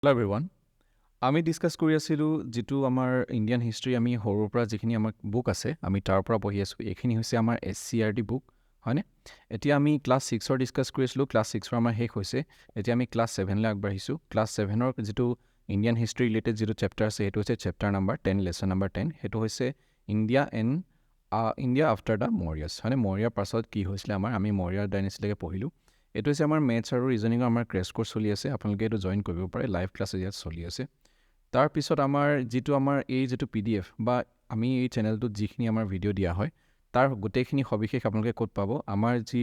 Hello everyone. আমি discuss কৰি আছিলোঁ যিটো আমাৰ ইণ্ডিয়ান হিষ্ট্ৰী আমি সৰুৰ পৰা যিখিনি আমাৰ বুক আছে আমি তাৰ পৰা পঢ়ি আছোঁ এইখিনি হৈছে আমাৰ SCERT বুক হয়নে এতিয়া আমি ক্লাছ 6ৰ ডিসকাস কৰি আছিলোঁ ক্লাছ 6ৰ আমাৰ শেষ হৈছে এতিয়া আমি ক্লাছ 7লৈ আগবাঢ়িছোঁ ক্লাছ 7ৰ যিটো ইণ্ডিয়ান হিষ্ট্ৰী ৰিলেটেড যিটো চেপ্টাৰ আছে সেইটো হৈছে চেপ্টাৰ নাম্বাৰ 10 লেসন নাম্বাৰ 10 সেইটো হৈছে ইণ্ডিয়া আফটাৰ দ্য মৌৰ্যাছ হয়নে মৌৰ্যাৰ পাছত কি হৈছিলে আমাৰ আমি মৌৰ্য ডাইনেষ্টিলৈকে পঢ়িলোঁ এইটো হৈছে আমাৰ মেথছ আৰু ৰিজনিঙৰ আমাৰ ক্ৰেছ কোৰ্চ চলি আছে আপোনালোকে এইটো জইন কৰিব পাৰে লাইভ ক্লাছ ইয়াত চলি আছে তাৰ পিছত আমাৰ যিটো আমাৰ এই যিটো PDF বা আমি এই চেনেলটোত যিখিনি আমাৰ ভিডিঅ' দিয়া হয় তাৰ গোটেইখিনি সবিশেষ আপোনালোকে ক'ত পাব আমাৰ যি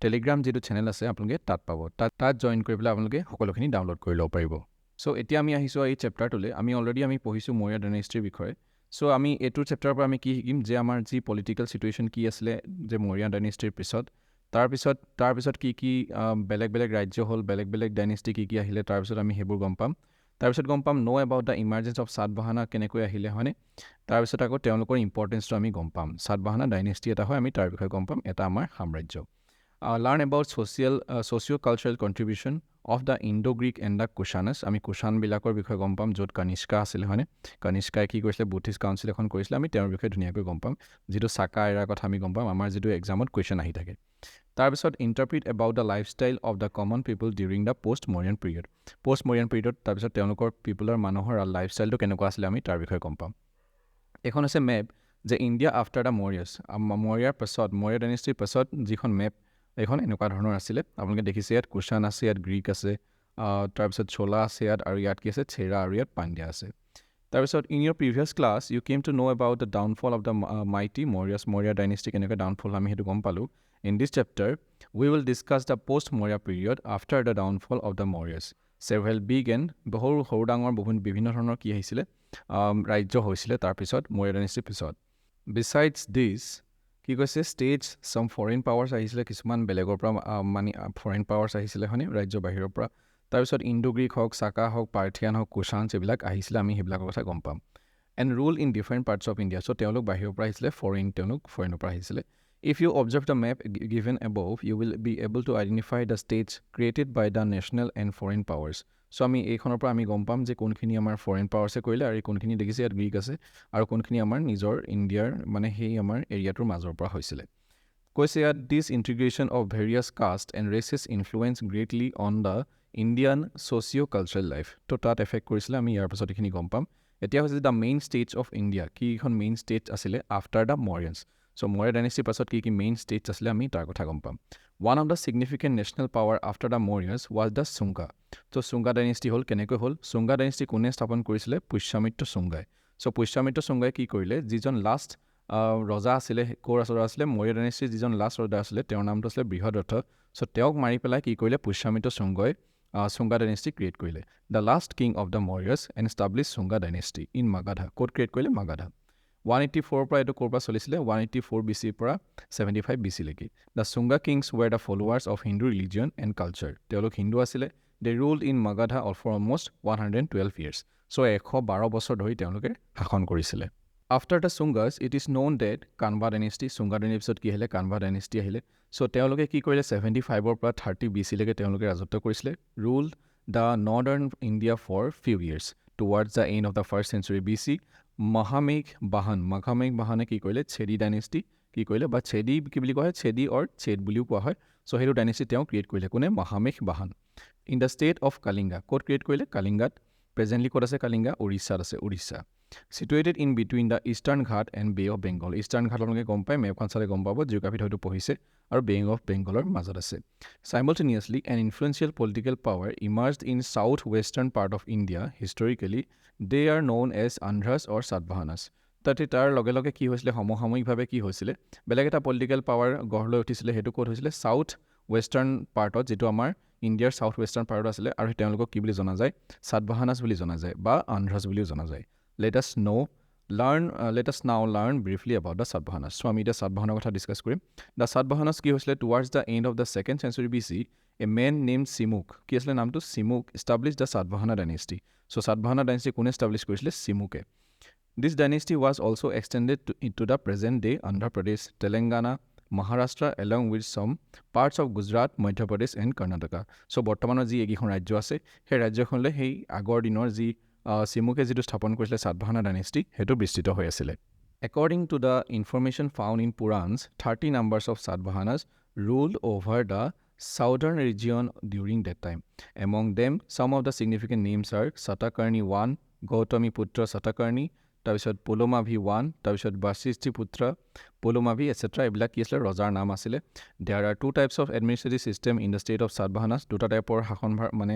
টেলিগ্ৰাম যিটো চেনেল আছে আপোনালোকে তাত পাব তাত জইন কৰি পেলাই আপোনালোকে সকলোখিনি ডাউনলোড কৰি ল'ব পাৰিব চ' এতিয়া আমি আহিছোঁ এই চেপ্টাৰটোলৈ আমি অলৰেডি পঢ়িছোঁ মৌৰ্য ডাইনেষ্টিৰ বিষয়ে চ' আমি এইটো চেপ্টাৰৰ পৰা আমি কি শিকিম যে আমাৰ যি পলিটিকেল চিটুৱেশ্যন কি আছিলে যে মৌৰ্য ডাইনেষ্টিৰ পিছত তাৰপিছত কি বেলেগ বেলেগ ৰাজ্য হ'ল বেলেগ বেলেগ ডাইনেষ্টি কি আহিলে তাৰপিছত আমি সেইবোৰ গম পাম তাৰপিছত গম পাম ন' এবাউট দ্য ইমাৰ্জেঞ্চ অফ সাতবাহানা কেনেকৈ আহিলে হয়নে তাৰপিছত আকৌ তেওঁলোকৰ ইম্পৰ্টেঞ্চটো আমি গম পাম সাতবাহানা ডাইনেষ্টি এটা হয় আমি তাৰ বিষয়ে গম পাম এটা আমাৰ সাম্ৰাজ্য learn about socio' cultural contribution of the Indo Greek and the Kushanas আমি কুশানবিলাকৰ বিষয়ে গম পাম য'ত কনিষ্কা আছিলে হয়নে কনিষ্কাই কি কৰিছিলে বুদ্ধিষ্ট কাউন্সিল এখন কৰিছিলে আমি তেওঁৰ বিষয়ে ধুনীয়াকৈ গম পাম যিটো চাকা এৰাৰ কথা আমি গম পাম আমাৰ যিটো এক্সামত কুৱেশ্যন আহি থাকে তাৰপিছত interpret about the lifestyle of the common people during the post Mauryan period তাৰপিছত তেওঁলোকৰ মানুহৰ লাইফষ্টাইলটো কেনেকুৱা আছিলে আমি তাৰ বিষয়ে গম পাম এখন আছে মেপ যে ইণ্ডিয়া আফটাৰ দ্য মৌৰ্যাছ মৌৰ্যাৰ পাছত মৌৰ্য ডাইনেষ্টিৰ পাছত যিখন মেপ এইখন এনেকুৱা ধৰণৰ আছিলে আপোনালোকে দেখিছে ইয়াত কুশান আছে ইয়াত গ্ৰীক আছে তাৰপিছত চোলা আছে ইয়াত আৰু ইয়াত কি আছে চেৰা আৰু ইয়াত পাণ্ড্যা আছে তাৰপিছত in your previous class you came to know' about the downfall of the mighty Maurya dynasty কেনেকৈ ডাউনফল আমি সেইটো গম পালোঁ In this chapter, we will discuss the post-Maurya period after the downfall of the Mauryas. Several big and সৰু ডাঙৰ বিভিন্ন ধৰণৰ কি আহিছিলে ৰাজ্য হৈছিলে তাৰপিছত মৌৰ্য ডাইনেষ্টিৰ পিছত Besides this, কি কৈছে ষ্টেটছ some foreign powers আহিছিলে কিছুমান বেলেগৰ পৰা foreign powers আহিছিলে হয়নে ৰাজ্যৰ বাহিৰৰ পৰা তাৰপিছত ইণ্ডো গ্ৰীক হওক চাকা হওক পাৰ্থিয়ান হওক কুশানছ এইবিলাক আহিছিলে আমি সেইবিলাকৰ কথা গম পাম and rule in different parts of India. So তেওঁলোক বাহিৰৰ পৰা আহিছিলে ফৰেইনৰ পৰা আহিছিলে If you observe the map given above, you will be able to identify the states created by the national and foreign powers. So আমি এইখনৰ পৰা আমি গম পাম যে কোনখিনি আমাৰ ফৰেইন পাৱাৰ্ছে কৰিলে আৰু কোনখিনি দেখিছে ইয়াত গ্ৰীক আছে আৰু কোনখিনি আমাৰ নিজৰ ইণ্ডিয়াৰ সেই আমাৰ এৰিয়াটোৰ মাজৰ পৰা হৈছিলে কৈছে ইয়াত this integration of various caste and races influence greatly on the Indian socio' cultural life তো তাত এফেক্ট কৰিছিলে আমি ইয়াৰ পাছত এইখিনি গম পাম এতিয়া হৈছে the main states of India কি এখন মেইন ষ্টেট আছিলে আফটাৰ দ্য মৌৰ্যাছ চ' মৌৰ্য ডাইনেষ্টিৰ পাছত কি মেইন ষ্টেটছ আছিলে আমি তাৰ কথা গম পাম one of the significant national power after the Mauryas was the Shunga so' Shunga dynasty হ'ল কেনেকৈ হ'ল চুংগা ডাইনেষ্টি কোনে স্থাপন কৰিছিলে পুষ্যমিত্ৰ চুংগাই চ' পুষ্যমিত্ৰ চুংগাই কি কৰিলে যিজন লাষ্ট ৰজা আছিলে ক'ৰ ৰজা আছিলে মৌৰ্য ডাইনেষ্টিৰ যিজন লাষ্ট ৰজা আছিলে তেওঁৰ নামটো আছিলে বৃহদৰথ চ' তেওঁক মাৰি পেলাই কি কৰিলে পুষ্যমিত্ৰ চুংগই চুংগা ডাইনেষ্টি ক্ৰিয়েট কৰিলে the last king of the Mauryas and establish Shunga dynasty in Magadha ক'ত ক্ৰিয়েট কৰিলে মাগাধা 184 পৰা এইটো ক'ৰ পৰা চলিছিলে 184 BC পৰা 75 BC লৈকে the Shunga kings were the followers of Hindu religion and culture তেওঁলোক হিন্দু আছিলে they ruled in Magadha for almost 112 years so' 112 বছৰ ধৰি তেওঁলোকে শাসন কৰিছিলে after the Shungas it is known that Kanva dynasty Shunga ডাইনেষ্টিৰ পিছত কি আহিলে কানভা ডাইনেষ্টি আহিলে চ' তেওঁলোকে কি কৰিলে 75ৰ পৰা 30 BC লৈকে তেওঁলোকে ৰাজত্ব কৰিছিলে rule the northern India for few years towards the end of the first century BC মহামেঘ বাহনে কি কৰিলে চেদি ডাইনেষ্টি কি কৰিলে বা চেদি কি বুলি কোৱা হয় চেদি অৰ চেদ বুলিও কোৱা হয় চ' সেইটো ডাইনেষ্টি তেওঁ ক্ৰিয়েট কৰিলে কোনে মহামেঘ বাহন in the state of Kalinga ক'ত ক্ৰিয়েট কৰিলে কালিংগাত প্ৰেজেণ্টলি ক'ত আছে কালিংগা উৰিষ্যাত আছে Orissa situated in between the Eastern Ghat and Bay of Bengal Eastern Ghat আপোনালোকে গম পায় মেপখন চালে গম পাব জিঅ'গ্ৰাফিত হয়তো পঢ়িছে আৰু বে অফ বেংগলৰ মাজত আছে simultaneously an influential political power emerged in south western part of India historically they are known as Andhras or Satavahanas তাতে তাৰ লগে লগে কি হৈছিলে সমসাময়িকভাৱে কি হৈছিলে বেলেগ এটা পলিটিকেল পাৱাৰ গঢ় লৈ উঠিছিলে সেইটো ক'ত হৈছিলে চাউথ ৱেষ্টাৰ্ণ পাৰ্টত যিটো আমাৰ ইণ্ডিয়াৰ চাউথ ৱেষ্টাৰ্ণ পাৰ্টত আছিলে আৰু তেওঁলোকক কি বুলি জনা যায় সাতবাহানাছ বুলি জনা যায় বা আন্ধ্ৰাছ বুলিও জনা যায় let us now learn briefly about the Satvahanas. So আমি এতিয়া সাতবাহানৰ কথা ডিছকাছ কৰিম দ্য সাতবাহানাছ কি হৈছিলে towards the end of the second century BC a man name Simuk কি আছিলে নামটো Simuk establish the Satavahana dynasty so' Satavahana dynasty কোনে এষ্টাব্লিছ কৰিছিলে চিমুকে this dynasty was also' extended to the present day Andhra Pradesh Telangana Maharashtra along with some parts of Gujarat, Madhya Pradesh and Karnataka. So বৰ্তমানৰ যি এইকেইখন ৰাজ্য আছে সেই ৰাজ্যখনলৈ সেই আগৰ দিনৰ যি চিমুকে যিটো স্থাপন কৰিছিলে সাতবাহানা ডাইনেষ্টি সেইটো বিস্তৃত হৈ আছিলে According to the information found in Purans, 30 numbers of Satavahanas ruled over the southern region during that time. Among them, some of the significant names are Satakarni I, Gautami Putra Satakarni, তাৰপিছত Polomavi I, তাৰপিছত Vasishti Putra, Polomavi, etc. এইবিলাক কি আছিলে ৰজাৰ নাম আছিলে There are two types of administrative system in the state of Satavahanas. দুটা টাইপৰ শাসনভাৰ মানে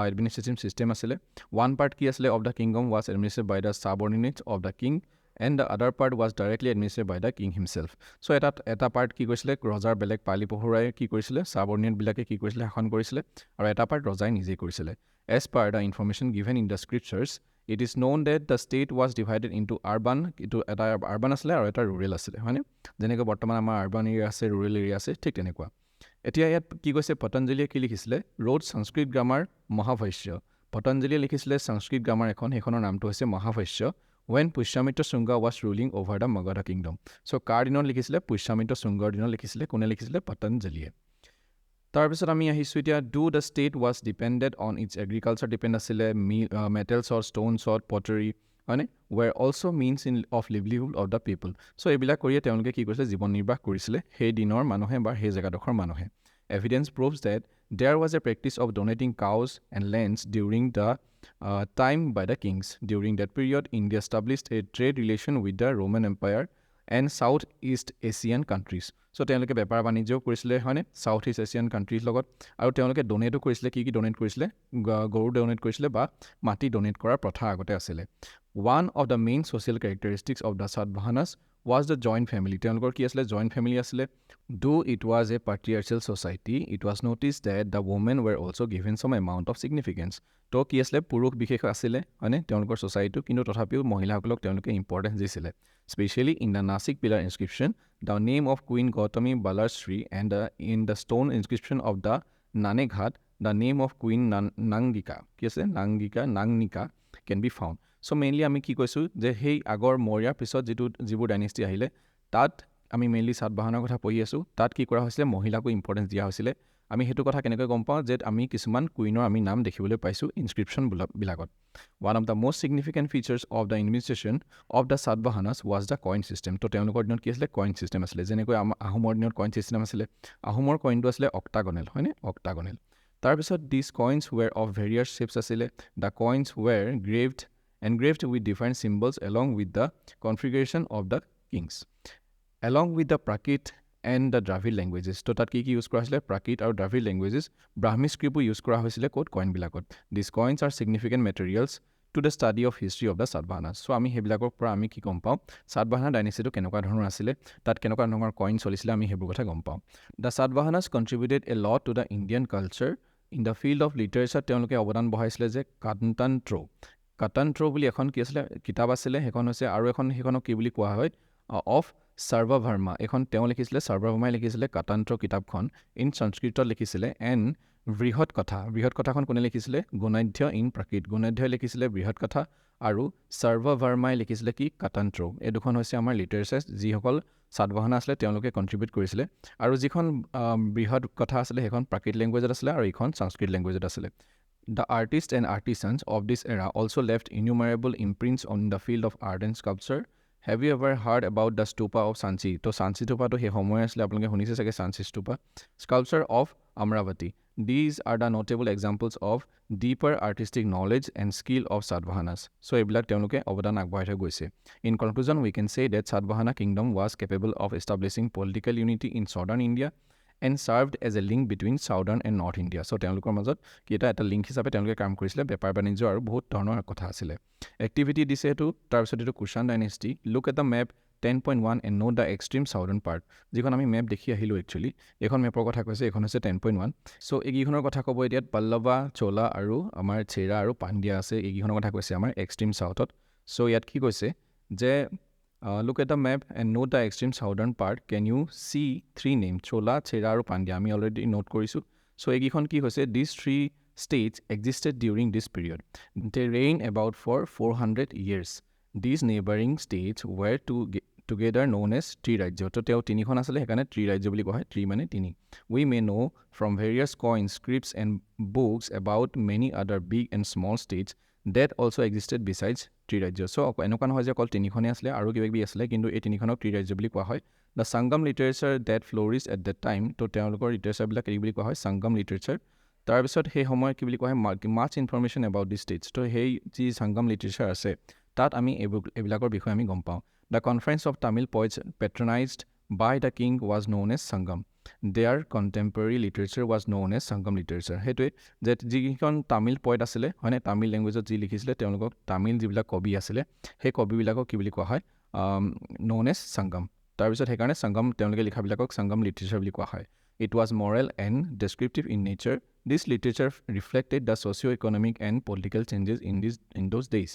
administrative system আছিলে One part কি আছিলে of the kingdom was administered by the subordinates of the king and the other part was directly administered by the king himself. So এটা part কি কৰিছিলে ৰজাৰ বেলেগ পালি পহুৰাই কি কৰিছিলে subordinate বিলাকে কি কৰিছিলে শাসন কৰিছিলে আৰু এটা part ৰজাই নিজে কৰিছিলে As per the information given in the scriptures, it is known that the state was divided into urban, itu eta urban asile aru eta rural asile, hoine? Jeneke bortoman amar urban area ase, rural area ase, thik tenekua. Etia yat ki koise Patanjali ki likhisile, wrote Sanskrit grammar Mahavashya. Patanjali likhisile Sanskrit grammar ekhon, ekhonar naam to hoise Mahavashya. When Pushyamitra Shunga was ruling over the Magadha kingdom. So কাৰ দিনত লিখিছিলে Pushyamitra Shungar দিনত লিখিছিলে কোনে লিখিছিলে Patanjaliয়ে তাৰপিছত আমি আহিছো এতিয়া do the state was depended on its agriculture depend আছিলে metals or stones or pottery মানে were also means of livelihood of the people so এইবিলাক কৰিয়ে তেওঁলোকে কি কৰিছিলে জীৱন নিৰ্বাহ কৰিছিলে সেই দিনৰ মানুহে বা সেই জাগাডখৰ মানুহে Evidence proves that there was a practice of donating cows and lands during the time by the kings. During that period, India established a trade relation with the Roman Empire and Southeast Asian countries. So, তেওঁলোকে বেপাৰ বাণিজ্য কৰিছিলে হয়নে South East Asian countries লগত আৰু তেওঁলোকে ডোনেটো কৰিছিলে কি ডোনেট কৰিছিলে গৰু ডোনেট কৰিছিলে বা মাটি ডোনেট কৰাৰ প্ৰথা আগতে আছিলে One of the main social characteristics of the Satavahanas was the joint family. তেওঁলোকৰ কি আছিলে joint family আছিলে Though it was a patriarchal society, it was noticed that the women were also given some amount of significance. তো কি আছিলে পুৰুষ বিশেষ আছিলে হয়নে তেওঁলোকৰ society কিন্তু তথাপিও মহিলাসকলক তেওঁলোকে ইম্পৰ্টেন্স দিছিলে Especially in the Nasik pillar inscription, the name of Queen Gautami Balarshri and in the stone inscription of the Naneghat, the name of Queen Nangika, কি আছে Nangnika can be found. So mainly আমি কি কৈছো যে সেই আগৰ মৌৰ্যৰ পিছত যিবোৰ ডাইনেষ্টি আহিলে তাত আমি মেইনলি সাতবাহানৰ কথা পঢ়ি আছো তাত কি কৰা হৈছিলে মহিলাকো ইম্পৰ্টেন্স দিয়া হৈছিলে আমি হেতু কথা কেনেকৈ গম পাওঁ যে আমি কিছুমান কুইনৰ আমি নাম দেখিবলৈ পাইছো ইনস্ক্ৰিপশন বিলাকত One of the most significant features of the administration of the Satavahanas was the coin system. তো তেওঁলোকৰ দিনত কি আছিলে coin system আছিলে যেনেকৈ আহোমৰ দিনত coin system আছিলে আহোমৰ কইনটো আছিলে octagonal হয়নে octagonal তাৰপিছত these coins were of various shapes asile the coins were engraved with different symbols along with the configuration of the kings along with the Prakrit and the Dravid languages to tat ki use kora hoisile Prakrit aru Dravid languages Brahmi script use kora hoisile code coin bilakot these coins are significant materials to the study of history of the Satavahanas so ami hebilakor pora ami ki gom pao Satavahana dynasty to keneকুৱা ধৰণৰ asile tat keneকুৱা ধৰণৰ coin চলিছিলে আমি হেবুৰ কথা গম পাওঁ The Satavahanas contributed a lot to the Indian culture in the field of literature তেওঁলোকে অৱদান বঢ়াইছিলে যে কাটান্ট্ৰ বুলি এখন কি আছিলে কিতাপ আছিলে হেখন হৈছে আৰু এখন হেখনক কি বুলি কোৱা হয় of Sarvavarma এখন তেওঁ লিখিছিলে Sarvavarma লিখিছিলে কাটান্ট্ৰ কিতাপখন ইন সংস্কৃতত লিখিছিলে এণ্ড বৃহৎ কথাখন কোনে লিখিছিলে গুণাধ্য ইন প্ৰাকৃত গুণাধ্য লিখিছিলে বৃহৎ কথা আৰু Sarvavarma লিখিছিলে কি কাটান্ট্ৰ এই দুখন হৈছে আমাৰ লিটাৰেচাৰ যিসকল সাতবাহানা আছিলে তেওঁলোকে কন্ট্ৰিবিউট কৰিছিলে আৰু যিখন বৃহৎ কথা আছিলে হেখন প্ৰাকৃত ল্যাঙ্গুৱেজত আছিলে আৰু ইখন সংস্কৃত ল্যাঙ্গুৱেজত আছিলে The artists and artisans of this era also left innumerable imprints on the field of art and sculpture. Have you ever heard about the stupa of Sanchi? To Sanchi stupa to he homoy asle apnaloke hunise sage Sanchi stupa. Sculpture of Amravati. These are the notable examples of deeper artistic knowledge and skill of Satavahanas. So ebilak তেওঁলোকে অৱদান আগবঢ়াই থৈ গৈছে. In conclusion, we can say that Satavahana kingdom was capable of establishing political unity in southern India and served as a link between southern and north India. So তেওঁলোকৰ মাজত কি এটা link হিচাপে তেওঁলোকে কাম কৰিছিলে বেপাৰ বাণিজ্য আৰু বহুত ধৰণৰ কথা আছিলে এক্টিভিটি দিছে এটো তাৰপিছত এটো Kushan dynasty look at the map 10.1 and note the extreme southern part যিখন আমি মেপ দেখি আহিলো একচুয়ালি এখন মেপৰ কথা কৈছে এখন হৈছে 10.1 সো এগিখনৰ কথা ক'ব এতিয়াত পল্লৱা চোলা আৰু আমাৰ চেৰা আৰু পাণ্ডিয়া আছে এগিখনৰ কথা কৈছে আমাৰ এক্সট্ৰিম সাউথত সো ইয়াত কি কৈছে যে look at the map and note the extreme southern part. Can you see three names? Chola, Chera, and Pandya. I already note korisu. So, egikhon ki hoise these three states existed during this period. They reigned about for 400 years. These neighboring states were together known as ত্ৰিৰাজ্য তো তেওঁ তিনিখন আছিলে সেইকাৰণে ত্ৰিৰাজ্য বুলি কোৱা হয় ত্ৰি মানে তিনি we may know from various coins scripts and books about many other big and small states that also existed besides ত্ৰিৰাজ্য so এনেকুৱা নহয় যে অকল তিনিখনে আছিলে আৰু কিবা কিবি আছিলে কিন্তু এই তিনিখনক ত্ৰিৰাজ্য বুলি কোৱা হয় the Sangam literature that flourished at that time তো তেওঁলোকৰ লিটাৰেচাৰবিলাক কি বুলি কোৱা হয় Sangam literature তাৰপিছত সেই সময়ত কি বুলি কোৱা হয় much information about the states তো সেই যি Sangam literature আছে তাত আমি এইবিলাকৰ বিষয়ে আমি গম পাওঁ The conference of Tamil poets patronized by the king was known as Sangam. Their contemporary literature was known as Sangam literature. হেতুৱে যে যিখন তামিল পয়েট আছিলে হয়নে তামিল লেংগুৱেজত যি লিখিছিলে তেওঁলোকক তামিল যিবিলাক কবি আছিলে সেই কবিবিলাকক কি বুলি কোৱা হয় known as Sangam. তাৰপিছত সেইকাৰণে Sangam তেওঁলোকে লিখাবিলাকক Sangam literature বুলি কোৱা হয় It was moral and descriptive in nature. This literature reflected the socio-economic and political changes in those days.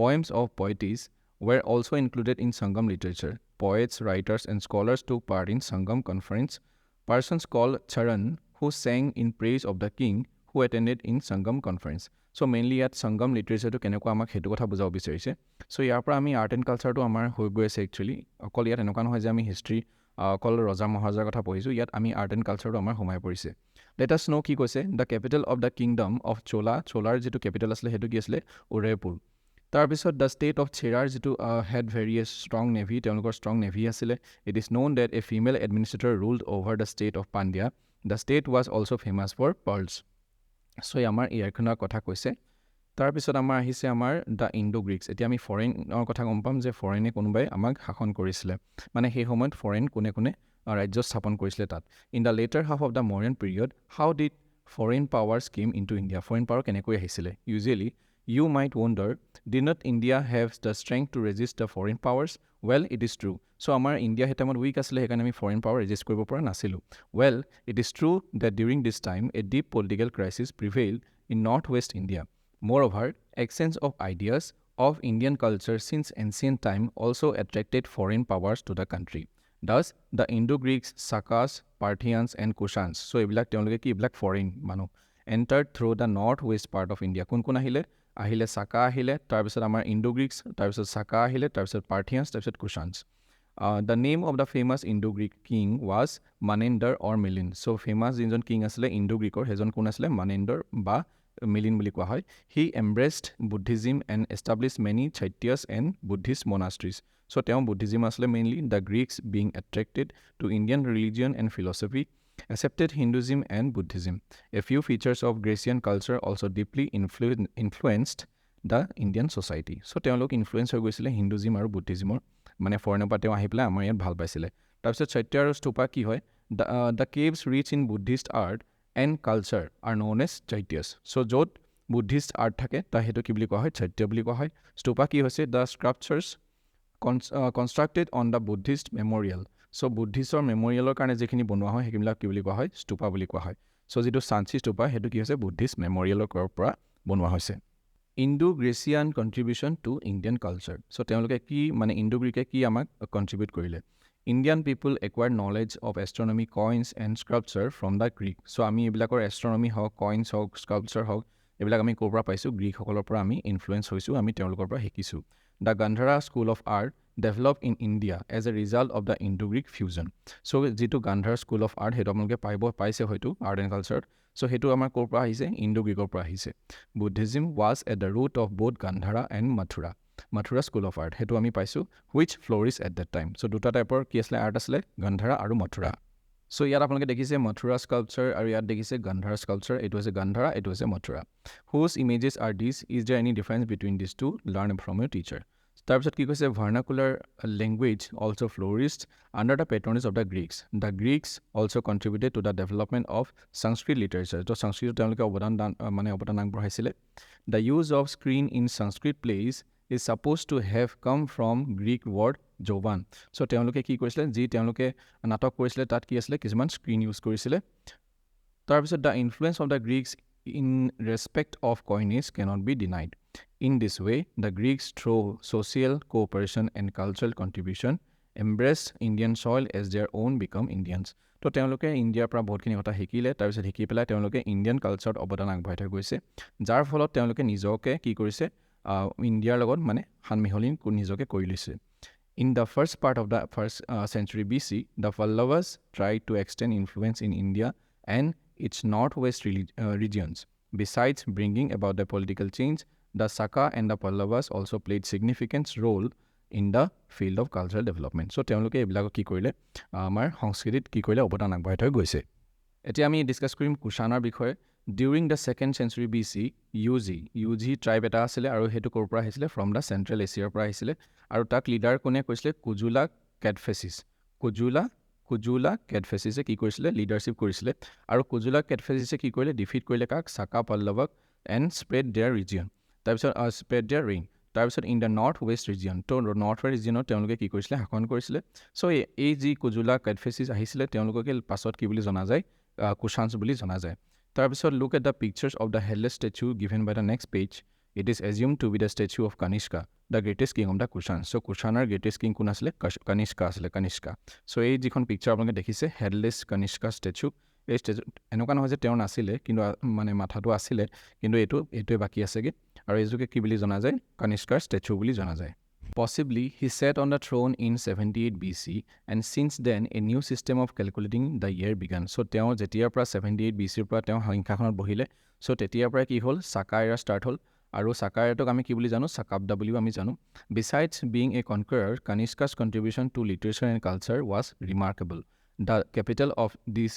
Poems of poetess were also included in Sangam literature. Poets, writers, and scholars took part in Sangam conference. Persons called Charan who sang in praise of the king who attended in Sangam conference. So mainly at Sangam literature to keneko amak hetu kotha bujao bicharise. So ইয়াৰ পৰা আমি art and culture to আমাৰ হৈ গৈ আছে actually. অকল ইয়াত এনেকুৱা নহয় যে আমি history অকল ৰজা মহাৰাজাৰ কথা পঢ়িছো ইয়াত আমি art and culture to আমাৰ সোমাই পৰিছে Let us know কি কৈছে the capital of the kingdom of Cholar যিটো capital আছিলে হেতু কি আছিলে Udaipur তাৰপিছত the state of Cherar যিটো had various strong navy তেওঁলোকৰ strong navy আছিলে it is known that a female administrator ruled over the state of Pandya the state was also famous for pearls so আমাৰ ইয়াৰখনৰ কথা কৈছে তাৰপিছত আমাৰ আহিছে আমাৰ the Indo-Greeks এতিয়া আমি ফৰেনৰ কথা গম পাম যে ফৰেনে কোনোবাই আমাক শাসন কৰিছিলে মানে সেই সময়ত ফৰেন কোনে কোনে ৰাজ্য স্থাপন কৰিছিলে তাত in the later half of the Mauryan period how did foreign powers came into India foreign power কেনেকৈ আহিছিলে usually You might wonder, did not India have the strength to resist the foreign powers? Well, it is true. So, our India had a weak asile economy foreign power resist korbo nasilu. Well, it is true that during this time, a deep political crisis prevailed in northwest India. Moreover, exchange of ideas of Indian culture since ancient time also attracted foreign powers to the country. Thus, the Indo-Greeks, Sakas, Parthians, and Kushans. So, ebilak teologe ki ebilak foreign manu entered through the northwest part of India. Kun ahile? আহিলে সাকা আহিলে তাৰপিছত আমাৰ ইণ্ডো-গ্ৰীক্স তাৰপিছত সাকা আহিলে তাৰপিছত পাৰ্থিয়ানছ তাৰপিছত কুশানছ the name of the famous Indo-Greek king was Menander or Milin so famous যিজন king আছিলে ইণ্ডো-গ্ৰীকৰ হেজন কোন আছিলে Menander বা মিলিন বুলি কোৱা হয় he embraced Buddhism and established many Chaityas and Buddhist monasteries so তেওঁ বুদ্ধিজিম আছিলে mainly the Greeks being attracted to Indian religion and philosophy accepted Hinduism and Buddhism. A few features of Grecian culture also deeply influenced the Indian society. So, তেওঁলোক influence হৈ গৈছিলে Hinduism আৰু Buddhism মানে ফৰেনৰ পৰা তেওঁ আহি পেলাই আমাৰ ইয়াত ভাল পাইছিলে তাৰপিছত চৈত্য আৰু স্তূপা কি হয় the caves rich in Buddhist art and culture are known as Chaityas. So, য'ত Buddhist art থাকে তা হেতু কি বুলি কোৱা হয় চৈত্য বুলি কোৱা হয় স্তূপা কি হৈছে the sculptures constructed on the Buddhist memorial. So, বুদ্ধিষ্টৰ মেমৰিয়েলৰ কাৰণে যিখিনি বনোৱা হয় সেইবিলাক কি বুলি কোৱা হয় স্তূপা বুলি কোৱা হয় so যিটো সাঞ্চি স্তূপা হেতু কি হৈছে বুদ্ধিষ্ট মেমৰিয়েলৰ পৰা বনোৱা হৈছে Indo-Grecian contribution to Indian culture so তেওঁলোকে কি মানে ইণ্ডো-গ্ৰীকে কি আমাক কন্ট্ৰিবিউট কৰিলে Indian people acquired knowledge of astronomy coins and sculpture from the Greek so আমি এইবিলাকৰ astronomy হওক coins হওক sculpture হওক এইবিলাক আমি ক'ৰ পৰা পাইছো গ্ৰীকসকলৰ পৰা আমি ইনফ্লুৱেঞ্চ হৈছো আমি তেওঁলোকৰ পৰা শিকিছো The Gandhara school of art developed in India as a result of the Indo-Greek fusion. So, যিটো Gandhara school of art হেতু আপোনালোকে পাইছে হয়তো art and culture. So, হেতু আমাৰ ক'ৰ পৰা আহিছে ইণ্ডো-গ্ৰীকৰ পৰা আহিছে Buddhism was at the root of both Gandhara and Mathura school of art হেতু আমি পাইছো which flourished at that time. So, দুটা টাইপৰ কি আছিলে art আছিলে Gandhara আৰু Mathura. So, ইয়াত আপোনালোকে দেখিছে Mathura sculpture আৰু ইয়াত দেখিছে Gandhara sculpture এইটো হৈছে Gandhara এইটো হৈছে Mathura. Whose images are these? Is there any difference between these two? Learn from your teacher. তাৰপিছত কি কৈছে vernacular language also flourished under the patronage of the Greeks. The Greeks also contributed to the development of Sanskrit literature. So Sanskrit তেওঁলোকে অৱদান আগবঢ়াইছিলে. The use of screen in Sanskrit plays is supposed to have come from Greek word jovan. So তেওঁলোকে কি কৰিছিলে যি তেওঁলোকে নাটক কৰিছিলে তাত কি আছিলে কিছুমান স্ক্ৰীন ইউজ কৰিছিলে. তাৰপিছত the influence of the Greeks in respect of coinage cannot be denied. In this way, the Greeks, through social cooperation and cultural contribution, embraced Indian soil as their own become Indians. তো তেওঁলোকে ইণ্ডিয়াৰ পৰা বহুতখিনি কথা শিকিলে তাৰপিছত শিকি পেলাই তেওঁলোকে ইণ্ডিয়ান কালচাৰত অৱদান আগবঢ়াই থৈ গৈছে যাৰ ফলত তেওঁলোকে নিজকে কি কৰিছে ইণ্ডিয়াৰ লগত মানে সানমিহলি নিজকে কৰি লৈছে In the first part of the first century BC, the Pallavas tried to extend influence in India and its northwest regions. Besides bringing about the political change, the Saka and the Pallavas also played significant role in the field of cultural development. So তেওঁলোকে এইবিলাকক কি কৰিলে আমাৰ সংস্কৃতিত কি কৰিলে অৱদান আগবঢ়াই থৈ গৈছে। এতিয়া আমি ডিছকাছ কৰিম কুষাণৰ বিষয়ে। During the second century B C Yuezhi tribe এটা আছিলে আৰু সেইটো ক'ৰ পৰা আহিছিলে ফ্ৰম দ্য চেণ্ট্ৰেল এছিয়াৰ পৰা আহিছিলে আৰু তাক লিডাৰ কোনে কৈছিলে কুজুলা কেডফেচিছ। কুজুলা কেডফেচিছে কি কৰিছিলে লিডাৰশ্বিপ কৰিছিলে আৰু কুজুলা কেডফেচিছে কি কৰিলে ডিফিট কৰিলে কাক চাকা পল্লৱক এণ্ড স্প্ৰেড দেয়াৰ ৰিজিয়ন তাৰপিছত স্প্ৰেড দেয়াৰ ৰেইন তাৰপিছত in the north west region তো নৰ্থ ৱেষ্ট ৰিজিয়নত তেওঁলোকে কি কৰিছিলে শাসন কৰিছিলে। চ' এই যি কুজুলা কেডফেচিছ আহিছিলে তেওঁলোককে পাছত কি বুলি জনা যায় কুষাণছ বুলি জনা যায়। তাৰপিছত look at the pictures of the headless statue given by the next page. It is assume to be the statue of Kanishka, the greatest king of the Kushan. So' কুষাণৰ গ্ৰেটেষ্ট কিং কোন আছিলে কানিষ্কা আছিলে কানিষ্কা। চ' এই যিখন পিকচাৰ আপোনালোকে দেখিছে হেডলেছ কানিষ্কা ষ্টেচু, এই statue এনেকুৱা নহয় যে তেওঁ নাছিলে কিন্তু মানে মাথাটো আছিলে কিন্তু এইটোৱে বাকী আছেগৈ আৰু এইযোৰকে কি বুলি জনা যায় কানিষ্কাৰ ষ্টেচু বুলি জনা যায়। Possibly, he sat on the throne in 78 BC, and since then, a new system of calculating the year began. So, তেওঁ যেতিয়াৰ পৰা 78 BCৰ পৰা তেওঁ সংখ্যাখনত বহিলে, so তেতিয়াৰ পৰা কি হ'ল চাকা এৰা ষ্টাৰ্ট হ'ল আৰু চাকা এৰাটোক আমি কি বুলি জানো চাকাব্দা বুলিও আমি জানো। Besides being a conqueror, Kanishka's contribution to literature and culture was remarkable. The capital of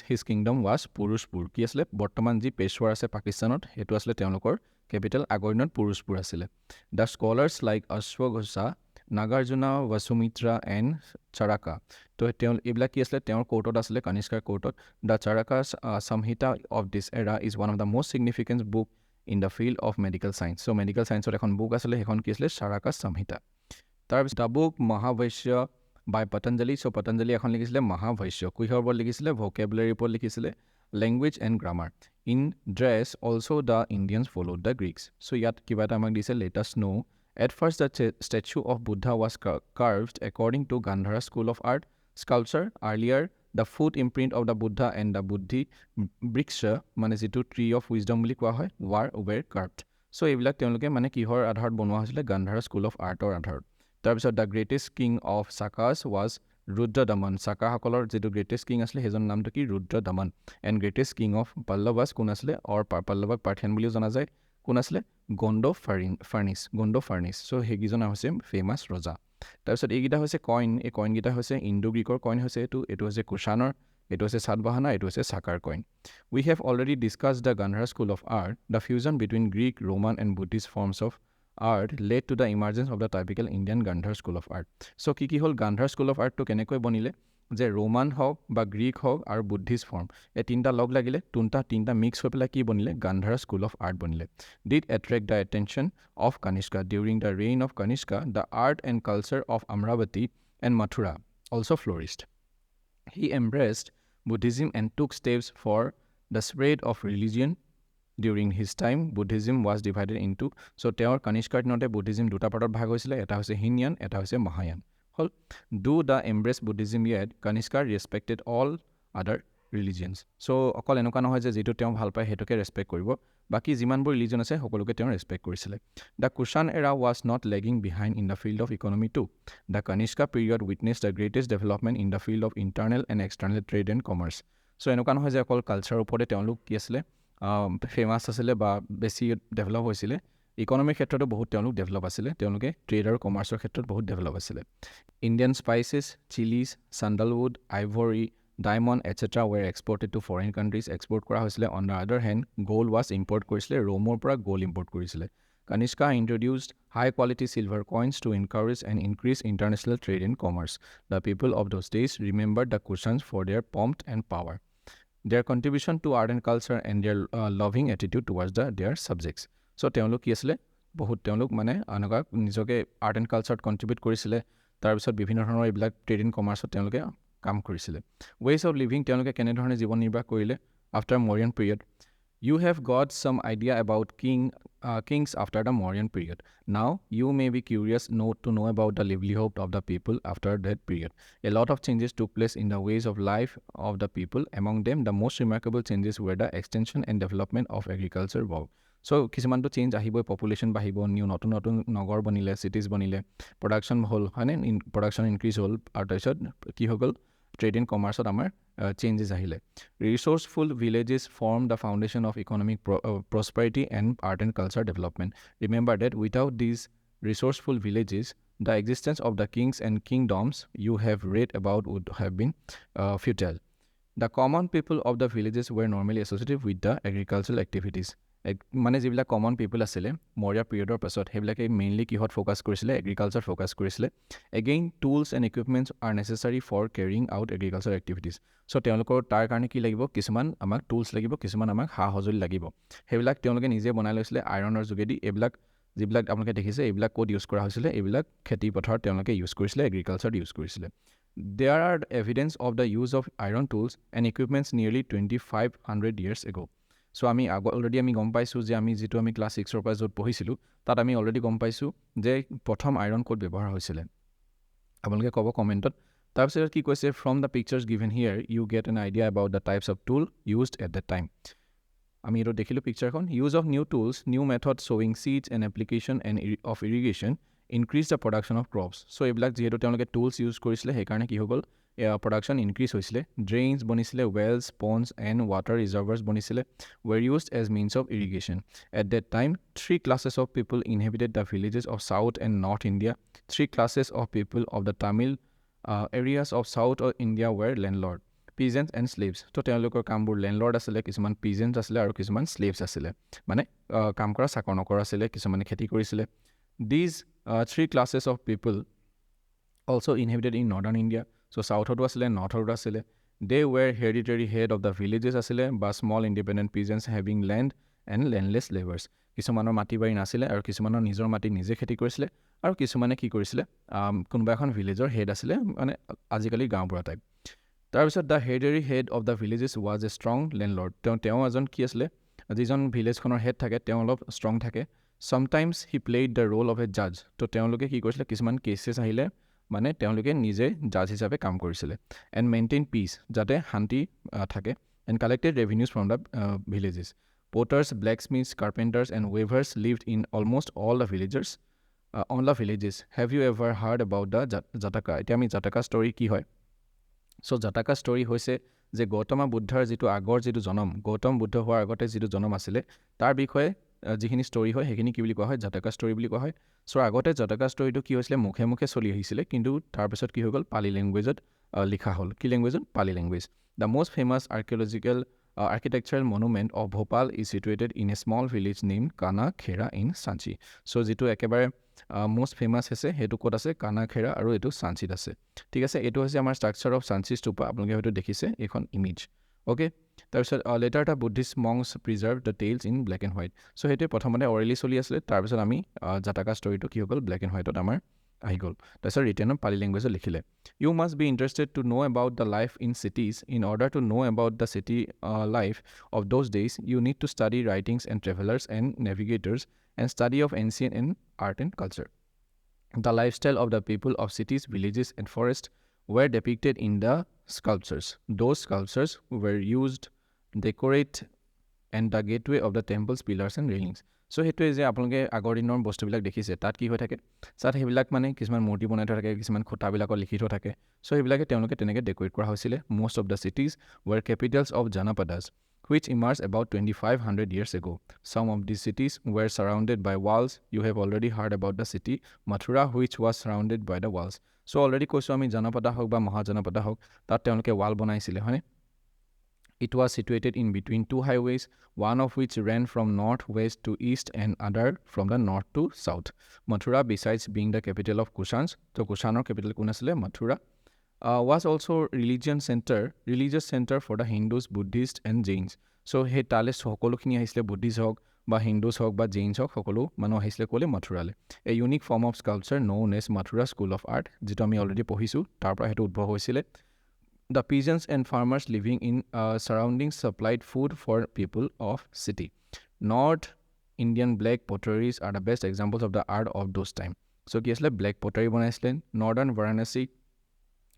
his kingdom was পুৰুষপুৰ। কি আছিলে বৰ্তমান যি পেশ্বৱাৰ আছে পাকিস্তানত সেইটো আছিলে তেওঁলোকৰ কেপিটেল, আগৰ দিনত পুৰুষপুৰ আছিলে। The scholars like অশ্বঘোষা, Nagarjuna, বসুমিত্ৰা and চাৰাকা, তো তেওঁ এইবিলাক কি আছিলে তেওঁৰ কোৰ্টত আছিলে কানিষ্কাৰ কোৰ্টত। দ্য চাৰাকা সংহিতা of this era is one of the most significant book in the field of medical science. So' medical ছায়েন্সত এখন বুক আছিলে সেইখন কি আছিলে চাৰাকা সংহিতা। তাৰপিছত the book Mahabhashya by Patanjali. So' Patanjali এখন লিখিছিলে মহাভাষ্য, কিহৰ ওপৰত লিখিছিলে ভকেবুলাৰীৰ ওপৰত লিখিছিলে, language and grammar. In dress also' the Indians followed the Greeks. So' ইয়াত কিবা এটা আমাক দিছে let us no'. At first, the statue of Buddha was carved according to Gandhara school of art sculpture. Earlier, the foot imprint of the Buddha and the Buddhi briksha, মানে যিটো tree of wisdom বুলি কোৱা হয়, were carved. So, এইবিলাক তেওঁলোকে মানে কিহৰ আধাৰত বনোৱা হৈছিলে গান্ধাৰা স্কুল অফ আৰ্টৰ আধাৰত। তাৰপিছত the greatest king of Shakas was Rudradaman. চাকাসকলৰ যিটো গ্ৰেটেষ্ট কিং আছিলে সেইজনৰ নামটো কি Rudradaman. And greatest king of Pallavas কোন আছিলে পল্লৱক পাৰ্থিয়ান বুলিও জনা যায়, কোন আছিলে গণ্ড ফাৰ্নিছ। চ' সেইকেইজন হৈছে ফেমাছ ৰজা। তাৰপিছত এইকেইটা হৈছে কইন, এই কইনকেইটা হৈছে ইণ্ডো গ্ৰীকৰ কইন হৈছে এইটো হৈছে কুষাণৰ, এইটো হৈছে সাতবাহানা, এইটো হৈছে চাকাৰ coin. We have already discuss the Gandhara school of art. The fusion between Greek, Roman and Buddhist forms of art led to the emergence of the typical Indian Gandhara school of art. So' কি হ'ল Gandhara school of আৰ্টটো কেনেকৈ বনিলে যে Roman হওক বা Greek হওক আৰু Buddhist form এই তিনিটা লগ লাগিলে তিনিটা মিক্স হৈ পেলাই কি বনিলে গান্ধাৰা স্কুল অফ আৰ্ট বনিলে। Did attract the attention of Kanishka during the reign of Kanishka. The art and culture of Amaravati and Mathura also' flourished. He embraced Buddhism and took steps for the spread of religion. During his time Buddhism was divided into. So' তেওঁৰ কানিষ্কাৰ দিনতে Buddhism দুটা পাৰ্টত ভাগ হৈছিলে, এটা হৈছে হিনয়ান, এটা হৈছে মহায়ান। হ'ল though the embrace Buddhism yet কানিষ্কাৰ ৰেচপেক্টেড অল আদাৰ ৰিলিজিয়নছ। চ' অকল এনেকুৱা নহয় যে যিটো তেওঁ ভাল পায় সেইটোকে ৰেচপেক্ট কৰিব, বাকী যিমানবোৰ ৰিলিজন আছে সকলোকে তেওঁ ৰেচপেক্ট কৰিছিলে। The Kushan era was not lagging behind in the field of economy too. The Kanishka period witness the greatest development in the field of internal and external trade and commerce. So' এনেকুৱা নহয় যে অকল কালচাৰৰ ওপৰতে তেওঁলোক কি আছিলে ফেমাছ আছিলে বা বেছি ডেভেলপ হৈছিলে, ইকনমিৰ ক্ষেত্ৰতো বহুত তেওঁলোক ডেভেলপ আছিলে, তেওঁলোকে ট্ৰেড আৰু কমাৰ্চৰ ক্ষেত্ৰত বহুত ডেভেলপ আছিলে। Indian spices, chillies, sandalwood, ivory, diamond etcetera were exported to foreign countries export কৰা হৈছিলে। On the other hand gold was import কৰিছিলে, ৰোমৰ পৰা গ'ল্ড ইম্পৰ্ট কৰিছিলে। Kanishka introduced high quality silver coins to encourage and increase international trade and commerce. The people of those days remember the Kushans for their pomp and power, their contribution to art and culture and their loving attitude towards there subjects. So' তেওঁলোক কি আছিলে তেওঁলোক মানে এনেকুৱা নিজকে art and কালচাৰত contribute কৰিছিলে, তাৰপিছত বিভিন্ন ধৰণৰ এইবিলাক ট্ৰেড এণ্ড কমাৰ্চত তেওঁলোকে কাম কৰিছিলে। ৱেজ অফ লিভিং তেওঁলোকে কেনেধৰণে জীৱন নিৰ্বাহ কৰিলে after Mauryan period. You have got some idea about kings after the Mauryan period. Now you may be curious to know about the livelihood of the people after that period. A lot of changes took place in the ways of life of the people. Among them, the most remarkable changes were the extension and development of agriculture. Wow. চ' কিছুমানটো change আহিবই, population বাঢ়িব, নতুন নতুন নগৰ বনিলে, cities বনিলে, production হ'ল, হয়নে, production increase হ'ল, আৰু তাৰপিছত কি হৈ গ'ল, ট্ৰেড এণ্ড কমাৰ্চত আমাৰ চেঞ্জেছ আহিলে। Resourceful villages form the foundation of economic prosperity and art and culture development. Remember that without these resourceful villages, the existence of the kings and kingdoms you have read about would have been futile. The common people of the villages were normally associated with the agricultural activities. মানে যিবিলাক common পিপল আছিলে মৌৰ্য পিৰিয়ডৰ পাছত সেইবিলাকে mainly কিহত focus কৰিছিলে, agriculture focus কৰিছিলে। Again tools and equipments are necessary for carrying out agriculture activities. So' তেওঁলোকৰ তাৰ কাৰণে কি লাগিব, কিছুমান আমাক টুলছ লাগিব, কিছুমান আমাক সা সঁজুলি লাগিব। সেইবিলাক তেওঁলোকে নিজে বনাই লৈছিলে আইৰণৰ যোগেদি। এইবিলাক যিবিলাক আপোনালোকে দেখিছে এইবিলাক ক'ত ইউজ কৰা হৈছিলে, এইবিলাক খেতি পথাৰত তেওঁলোকে ইউজ কৰিছিলে, এগ্ৰিকালচাৰত ইউজ কৰিছিলে। There are evidence of the use of iron tools and equipments nearly 2500 years ago. চ' আমি অলৰেডি আমি গম পাইছোঁ যে আমি যিটো আমি ক্লাছ 6ৰ পৰা য'ত পঢ়িছিলোঁ তাত আমি অলৰেডি গম পাইছোঁ যে প্ৰথম আইৰণ ক'ত ব্যৱহাৰ হৈছিলে। আপোনালোকে ক'ব কমেণ্টত। তাৰপিছত কি কৈছে, from the pictures given here you get an idea about the types of tool used at the time. আমি এইটো দেখিলোঁ পিকচাৰখন। Use of new tools, new method শ্ব'য়িং seeds and application and of irrigation increase the production of crops. So' এইবিলাক যিহেতু তেওঁলোকে tools use কৰিছিলে সেইকাৰণে কি হৈ গ'ল, প্ৰডাকশ্যন ইনক্ৰিজ হৈছিলে। ড্ৰেইনছ বনিছিলে, wells, ponds and water reservoirs বনিছিলে, were used as means of irrigation. At that time 3 classes of people inhabited the villages of South and North India. 3 classes of people of the Tamil areas of South India were landlord, peasants and slaves. তো তেওঁলোকৰ কামবোৰ লেণ্ডলৰ্ড আছিলে, কিছুমান পিজেণ্টছ আছিলে আৰু কিছুমান স্লেভছ আছিলে, মানে কাম কৰা চাকৰ নকৰ আছিলে, কিছুমানে খেতি কৰিছিলে। These 3 classes of people also inhabited in northern India. So southতো আছিলে, নৰ্থতো আছিলে। They were hereditary head of the villages আছিলে বা small independent peasants having land and landless laborers. কিছুমানৰ মাটি বাৰী নাছিলে আৰু কিছুমানৰ নিজৰ মাটি নিজে খেতি কৰিছিলে, আৰু কিছুমানে কি কৰিছিলে, কোনোবা এখন ভিলেজৰ হেড আছিলে, মানে আজিকালি গাঁওবুঢ়া টাইপ। তাৰপিছত the hereditary head of the villages was a strong landlord. তেওঁ এজন কি আছিলে, যিজন ভিলেজখনৰ হেড থাকে তেওঁ অলপ ষ্ট্ৰং থাকে। Sometimes he played the role of a জাজ। তো তেওঁলোকে কি কৰিছিলে, কিছুমান কেছেছ আহিলে মানে তেওঁলোকে নিজে জাজ হিচাপে কাম কৰিছিলে। এণ্ড মেইনটেইন পিচ, যাতে শান্তি থাকে। And collected revenues from the villages. Potters, blacksmiths, carpenters and weavers lived in almost all the villages. Have you ever heard about the Jataka. এতিয়া আমি জাটাকা ষ্টৰী কি হয়, চ' জাটাকা ষ্টৰী হৈছে যে গৌতম বুদ্ধাৰ যিটো আগৰ যিটো জনম, গৌতম বুদ্ধ হোৱাৰ আগতে যিটো জনম আছিলে তাৰ বিষয়ে যিখিনি ষ্টৰী হয় সেইখিনি কি বুলি কোৱা হয়, জাটাকা ষ্টৰী বুলি কোৱা হয়। চ' আগতে জাটাকা ষ্টৰীটো কি হৈছিলে, মুখে মুখে চলি আহিছিলে, কিন্তু তাৰপিছত কি হৈ গ'ল, পালি লেংগুৱেজত লিখা হ'ল। কি লেংগুৱেজত, পালি language. The most famous architectural monument of Bhopal is situated in a small village named Kana Khera in Sanchi. চ' যিটো একেবাৰে most famous হৈছে সেইটো ক'ত আছে, কানা খেৰা, আৰু এইটো চাঞ্চিত আছে। ঠিক আছে, এইটো হৈছে আমাৰ ষ্ট্ৰাকচাৰ অফ চাঞ্চি স্তূপা। আপোনালোকে হয়তো দেখিছে এইখন ইমেজ। অ'কে, তাৰপিছত later the Buddhist monks preserve the tales in black and white. So' সেইটোৱে প্ৰথমতে অৰেলি চলি আছিলে, তাৰপিছত আমি জাটাকা ষ্টৰীটো কি হৈ গ'ল, ব্লেক এণ্ড হোৱাইটত আমাৰ আহি গ'ল। তাৰপিছত ৰিটেনত পালি লেংগুৱেজত লিখিলে। You must be interested to know' about the life in cities. In order to know' about the city life of those days you need to study writings and travellers and navigators and study of ancient and art and culture. The lifestyle of the people of cities, villages, and forests were depicted in the sculptures. Those sculptures were used decorate and the gateway of the temple's pillars and railings. চ' সেইটোৱে যে আপোনালোকে আগৰ দিনৰ বস্তুবিলাক দেখিছে তাত কি হৈ থাকে, তাত সেইবিলাক মানে কিছুমান মূৰ্তি বনাই থোৱা থাকে, কিছুমান খুঁটাবিলাকত লিখি থোৱা থাকে। চ' সেইবিলাকে তেওঁলোকে তেনেকৈ ডেকৰেট কৰা হৈছিলে। most of the cities were capitals of Janapadas, which emerged about 2500 years ago. Some of these cities were surrounded by walls. You have already heard about the city Mathura, which was surrounded by the walls. So already কৈছোঁ আমি জনপদা হওক বা মহাজনপদা হওক, তাত তেওঁলোকে wall বনাইছিলে, হয়নে? It was situated in between 2 highways, one of which ran from northwest to east and other from the north to south. Mathura, besides being the capital of Kushans, so Kushanor capital কোন আছিলে, Mathura, was also religious center for the Hindus, Buddhists and Jains. So সেই তালে সকলোখিনি আহিছিলে, Buddhist হওক বা Hindus হওক বা জেইনছ হওক, সকলো মানুহ আহিছিলে ক'লে, মথুৰালে। A unique form of sculpture known as Mathura school of art, যিটো আমি অলৰেডি পঢ়িছোঁ, তাৰ পৰা সেইটো উদ্ভৱ হৈছিলে। The peasants and farmers living in surroundings supplied food for people of city. North Indian black potteries are the best examples of the art of those time. So কি আছিলে, ব্লেক পটাৰী বনাইছিলে। Northern Varanasi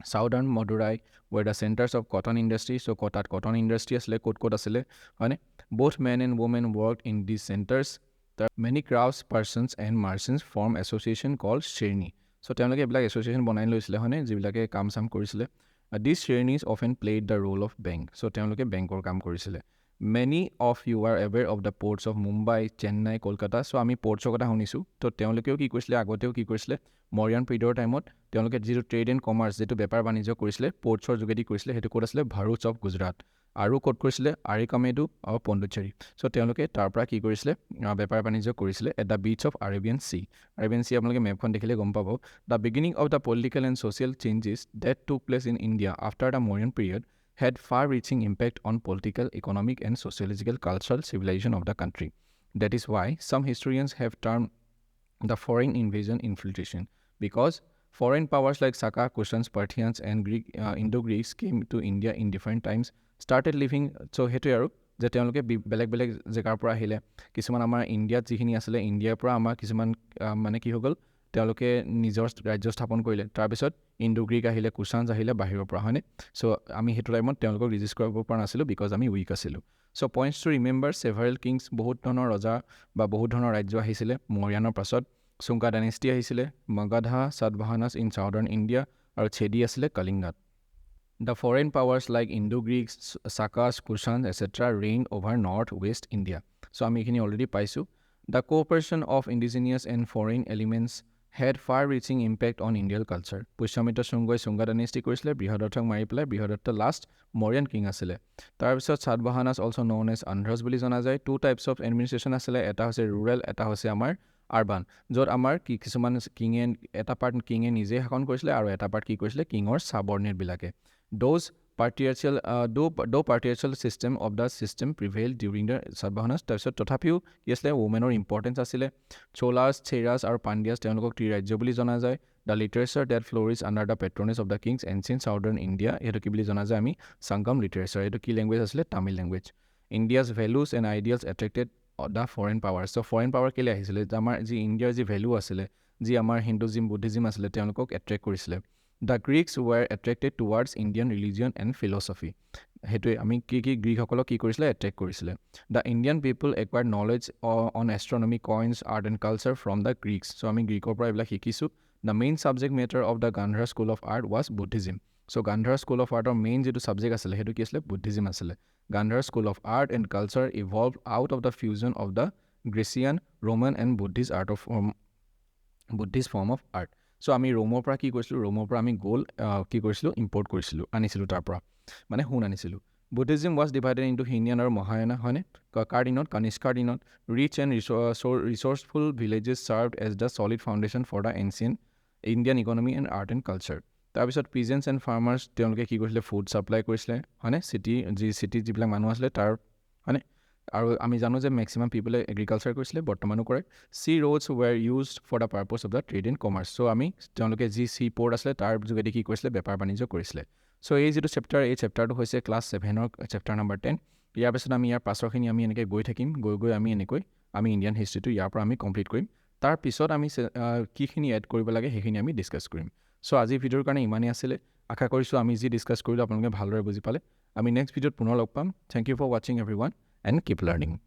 Southern Madurai were the centers of cotton industry. So তাত cotton industry আছিলে ক'ত আছিলে হয়নে both men and women worked in these centers. There are many crafts persons and merchants form association called Sherni. So তেওঁলোকে এইবিলাক association বনাই লৈছিলে হয়নে যিবিলাকে কাম চাম কৰিছিলে. These Shernis often played the role of bank. So তেওঁলোকে বেংকৰ কাম কৰিছিলে. Many of you are aware of the ports of Mumbai, Chennai, Kolkata. So আমি portsৰ কথা শুনিছোঁ তো তেওঁলোকেও কি কৰিছিলে আগতেও কি কৰিছিলে মৰিয়ান পিৰিয়ডৰ টাইমত তেওঁলোকে যিটো ট্ৰেড এণ্ড কমাৰ্চ যিটো বেপাৰ বাণিজ্য কৰিছিলে পৰ্টছৰ যোগেদি কৰিছিলে সেইটো ক'ত আছিলে ভাৰুচ অফ গুজৰাট আৰু ক'ত কৰিছিলে আৰিকামেডু আৰু পণ্ডিচেৰী চ' তেওঁলোকে তাৰ পৰা কি কৰিছিলে বেপাৰ বাণিজ্য কৰিছিলে at the beach of Arabian Sea আপোনালোকে মেপখন দেখিলে গম পাব the beginning of the political and social changes that took place in India after the Mauryan period had far-reaching impact on political, economic, and sociological cultural civilization of the country. That is why some historians have termed the foreign invasion infiltration, because foreign powers like Saka, Kushans, Parthians, and Indo-Greeks came to India in different times, started living. So হেতু আৰু যে তেওঁলোকে বেলেগ বেলেগ জেগাৰ পৰা আহিলে কিছুমান আমাৰ ইণ্ডিয়াত যিখিনি আছিলে ইণ্ডিয়াৰ পৰা আমাৰ কিছুমান মানে কি হৈ গ'ল তেওঁলোকে নিজৰ ৰাজ্য স্থাপন কৰিলে তাৰপিছত ইণ্ডো গ্ৰীক আহিলে কুচানছ আহিলে বাহিৰৰ পৰা হয়নে চ' আমি সেইটো টাইমত তেওঁলোকক ৰিজিষ্ট কৰিব পৰা নাছিলোঁ বিকজ আমি উইক আছিলোঁ so' points to remember several kings বহুত ধৰণৰ ৰজা বা বহুত ধৰণৰ ৰাজ্য আহিছিলে মৰিয়ানৰ পাছত চুংকা ডাইনেষ্টি আহিছিলে মগধা সাতবাহানাছ ইন চাউদাৰ্ণ ইণ্ডিয়া আৰু ছেডি আছিলে কলিংগাত The foreign powers like Indo-Greeks, Sakas, Kushans, etc. reigned over north-west India. So আমি এখিনি already পাইছোঁ. The cooperation of indigenous and foreign elements had far-reaching impact on Indian culture. Pushyamitra শুংগই Shunga dynasty কৰিছিলে বৃহদত্তক মাৰি পেলাই বৃহদত্ত লাষ্ট মৰিয়ান কিং আছিলে তাৰপিছত সাতবাহানাছ অলছ' ন'ন এজ আন্ধ্ৰাছ বুলি জনা যায় টু টাইপছ অফ এডমিনিষ্ট্ৰেশ্যন আছিলে এটা হৈছে ৰুৰেল এটা হৈছে আমাৰ আৰবান য'ত আমাৰ কিছুমান কিঙে এটা পাৰ্ট কিঙে নিজে শাসন কৰিছিলে আৰু এটা পাৰ্ট কি কৰিছিলে কিঙৰ ছাবৰ্ডিনেটবিলাকে those patriarchal system of the system prevailed during the Satavahanas. তাৰপিছত তথাপিও কি আছিলে ওমেনৰ ইম্পৰ্টেঞ্চ আছিলে চোলাছ চেৰাছ আৰু পাণ্ডিয়াছ তেওঁলোকক ত্ৰিৰাজ্য বুলি জনা যায় the literature that flourish under the patronage of the kings ancient southern India এইটো কি বুলি জনা যায় আমি সংগম লিটাৰেচাৰ এইটো কি লেংগুৱেজ আছিলে Tamil language India's values and ideals attracted the foreign power so' foreign power কেলৈ আহিছিলে আমাৰ যি ইণ্ডিয়াৰ যি ভেলু আছিলে যি আমাৰ হিন্দুজিম বুদ্ধিজিম আছিলে তেওঁলোকক এট্ৰেক্ট কৰিছিলে The Greeks were attracted towards Indian religion and philosophy. হেতুৱে আমি কি গ্ৰীকসকলক কি কৰিছিলে এট্ৰেক্ট কৰিছিলে the Indian people acquired knowledge on astronomy coins art and culture from the Greeks so' আমি গ্ৰীকৰ পৰা এইবিলাক শিকিছোঁ the main subject matter of the Gandhara school of art was Buddhism so' Gandhara school of আৰ্টৰ মেইন যিটো subject আছিলে সেইটো কি আছিলে বুদ্ধিজিম আছিলে Gandhara school of art and culture evolve out of the fusion of the Grecian Roman and Buddhist form of art চ' আমি ৰোমৰ পৰা কি কৰিছিলোঁ ৰোমৰ পৰা আমি গ'ল্ড কি কৰিছিলোঁ ইম্পৰ্ট কৰিছিলোঁ আনিছিলোঁ তাৰ পৰা মানে সোণ আনিছিলোঁ Buddhism was divided into Hinayana আৰু মহায়ানা হয়নে কাৰ দিনত কানিষ্কাৰ দিনত rich and resourceful villages served as the solid foundation for the ancient Indian economy and art and culture তাৰপিছত পিজেণ্টছ এণ্ড ফাৰ্মাৰ্ছ তেওঁলোকে কি কৰিছিলে ফুড ছাপ্লাই কৰিছিলে হয়নে চিটিত যিবিলাক মানুহ আছিলে তাৰ হয়নে আৰু আমি জানো যে মেক্সিমাম পিপলে এগ্ৰিকালচাৰ কৰিছিলে বৰ্তমানো কৰে these roads were used for the purpose of the trade and commerce so' আমি তেওঁলোকে যি চি পৰ্ট আছিলে তাৰ যোগেদি কি কৰিছিলে বেপাৰ বাণিজ্য কৰিছিলে চ' এই যিটো চেপ্টাৰ এই চেপ্টাৰটো হৈছে ক্লাছ 7ৰ চেপ্টাৰ নম্বৰ 10 ইয়াৰ পিছত আমি ইয়াৰ পাছৰখিনি আমি এনেকৈ গৈ থাকিম গৈ আমি এনেকৈ আমি ইণ্ডিয়ান হিষ্ট্ৰীটো ইয়াৰ পৰা আমি কমপ্লিট কৰিম তাৰপিছত আমি কিখিনি এড কৰিব লাগে সেইখিনি আমি ডিছকাছ কৰিম চ' আজিৰ ভিডিঅ'ৰ কাৰণে ইমানেই আছিলে আশা কৰিছোঁ আমি যি ডিছকাছ কৰিলোঁ আপোনালোকে ভালদৰে বুজি পালে আমি নেক্সট ভিডিঅ'ত পুনৰ লগ পাম থেংক ইউ ফৰ ৱাচিং এভৰিৱান and keep learning.